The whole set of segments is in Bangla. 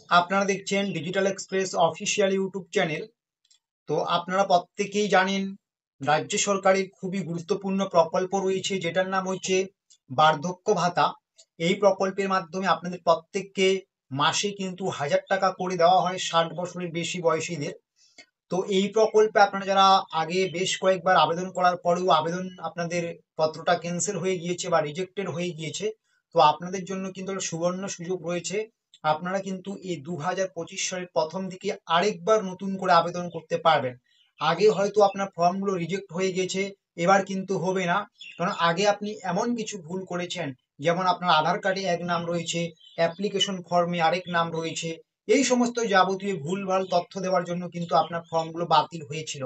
আপনারা দেখছেন digital express official YouTube channel. তো আপনারা প্রত্যেকেই জানেন রাজ্য সরকারের খুবই গুরুত্বপূর্ণ প্রকল্প রয়েছে, যেটার নাম হচ্ছে বার্ধক্য ভাতা। এই প্রকল্পের মাধ্যমে আপনাদের প্রত্যেককে মাসে কিন্তু 1,000 টাকা করে দেওয়া হয় 60 বছরের বেশি বয়সীদের। তো এই প্রকল্পে আপনারা যারা আগে বেশ কয়েকবার আবেদন করার পরেও আবেদন আপনাদের পত্রটা ক্যান্সেল হয়ে গিয়েছে বা রিজেক্টেড হয়ে গিয়েছে, তো আপনাদের জন্য কিন্তু একটা সুবর্ণ সুযোগ রয়েছে। আপনারা কিন্তু এই 2025 সালের প্রথম দিকে আরেকবার নতুন করে আবেদন করতে পারবেন। আগে হয়তো আপনার ফর্মগুলো রিজেক্ট হয়ে গেছে, এবার কিন্তু হবে না। কারণ আগে আপনি এমন কিছু ভুল করেছেন, যেমন আপনার আধার কার্ডে এক নাম রয়েছে, অ্যাপ্লিকেশন ফর্মে আরেক নাম রয়েছে। এই সমস্ত যাবতীয় ভুলভাল তথ্য দেওয়ার জন্য কিন্তু আপনার ফর্মগুলো বাতিল হয়েছিল,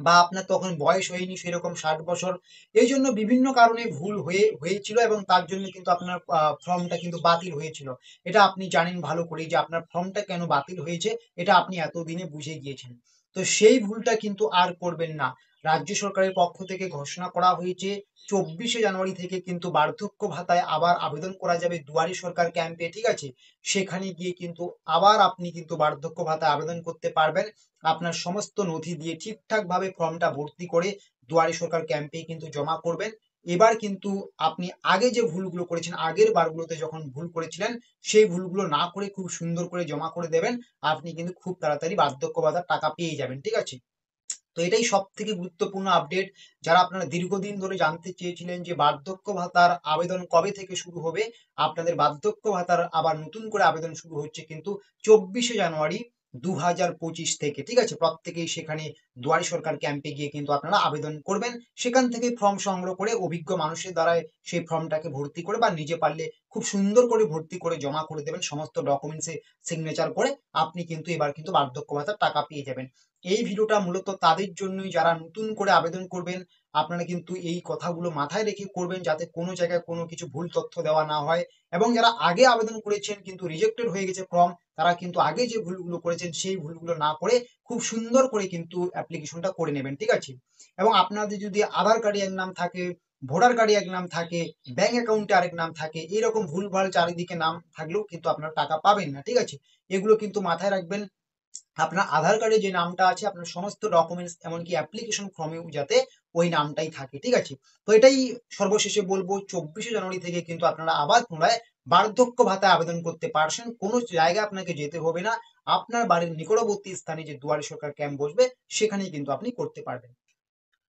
বা আপনার তখন বয়স হয়নি সেরকম 60 বছর। এই জন্য বিভিন্ন কারণে ভুল হয়েছিল এবং তার জন্য কিন্তু আপনার ফর্মটা কিন্তু বাতিল হয়েছিল। এটা আপনি জানেন ভালো করেই যে আপনার ফর্মটা কেন বাতিল হয়েছে, এটা আপনি এতদিনে বুঝে গিয়েছেন। তো সেই ভুলটা কিন্তু আর করবেন না। রাজ্য সরকারের পক্ষ থেকে ঘোষণা করা হয়েছে 24শে জানুয়ারি থেকে কিন্তু বার্ধক্য ভাতায় আবার আবেদন করা যাবে দুয়ারে সরকার ক্যাম্পে, ঠিক আছে? সেখানে গিয়ে কিন্তু আবার আপনি কিন্তু বার্ধক্য ভাতায় আবেদন করতে পারবেন। আপনার সমস্ত নথি দিয়ে ঠিকঠাক ভাবে ফর্মটা ভর্তি করে দুয়ারে সরকার ক্যাম্পে কিন্তু জমা করবেন। এবার কিন্তু আপনি আগে যে ভুলগুলো করেছেন, আগের বারগুলোতে যখন ভুল করেছিলেন, সেই ভুলগুলো না করে খুব সুন্দর করে জমা করে দেবেন। আপনি কিন্তু খুব তাড়াতাড়ি বার্ধক্য ভাতার টাকা পেয়ে যাবেন, ঠিক আছে? তো এটাই সব থেকে গুরুত্বপূর্ণ আপডেট। যারা আপনারা দীর্ঘদিন ধরে জানতে চেয়েছিলেন যে বার্ধক্য ভাতার আবেদন কবে থেকে শুরু হবে, আপনাদের বার্ধক্য ভাতার আবার নতুন করে আবেদন শুরু হচ্ছে কিন্তু 24শে জানুয়ারি 2025 থেকে, ঠিক আছে? প্রত্যেকেই সেখানে দুয়ারে সরকার ক্যাম্পে গিয়ে কিন্তু আপনারা আবেদন করবেন। সেখান থেকে ফর্ম সংগ্রহ করে অভিজ্ঞ মানুষের দ্বারা সেই ফর্মটাকে ভর্তি করে, বা নিজে পারলে খুব সুন্দর করে ভর্তি করে জমা করে দেবেন সমস্ত ডকুমেন্টসে সিগনেচার করে। আপনি কিন্তু এবার কিন্তু বার্ধক্য ভাতার টাকা পেয়ে যাবেন। এই ভিডিওটা মূলত তাদের জন্যই যারা নতুন করে আবেদন করবেন। আপনারা কিন্তু এই কথাগুলো মাথায় রেখে করবেন, যাতে কোনো জায়গায় কোনো কিছু ভুল তথ্য দেওয়া না হয়। এবং যারা আগে আবেদন করেছেন কিন্তু রিজেক্টেড হয়ে গেছে ফর্ম, তারা কিন্তু আগে যে ভুলগুলো করেছেন সেই ভুলগুলো না করে খুব সুন্দর করে কিন্তু অ্যাপ্লিকেশনটা করে নেবেন, ঠিক আছে? এবং আপনাদের যদি আধার কার্ডে এক নাম থাকে, ভোটার কার্ডে এক নাম থাকে, ব্যাংক অ্যাকাউন্টে আরেক নাম থাকে, এরকম ভুলভাল চারিদিকে নাম থাকলেও কিন্তু আপনারা টাকা পাবেন না, ঠিক আছে? এগুলো কিন্তু মাথায় রাখবেন। আপনার আধার কার্ডে যে নামটা আছে, আপনার সমস্ত ডকুমেন্টস এমনকি অ্যাপ্লিকেশন ফর্মেও যাতে ওই নামটাই থাকে, ঠিক আছে? তো এটাই সর্বশেষে বলবো, 24শে জানুয়ারি থেকে কিন্তু আপনারা আবার পুনরায় বার্ধক্য ভাতায় আবেদন করতে পারছেন। কোনো জায়গায় আপনাকে যেতে হবে না। আপনার বাড়ির নিকটবর্তী স্থানে যে দুয়ারে সরকার ক্যাম্প বসবে, সেখানেই কিন্তু আপনি করতে পারবেন।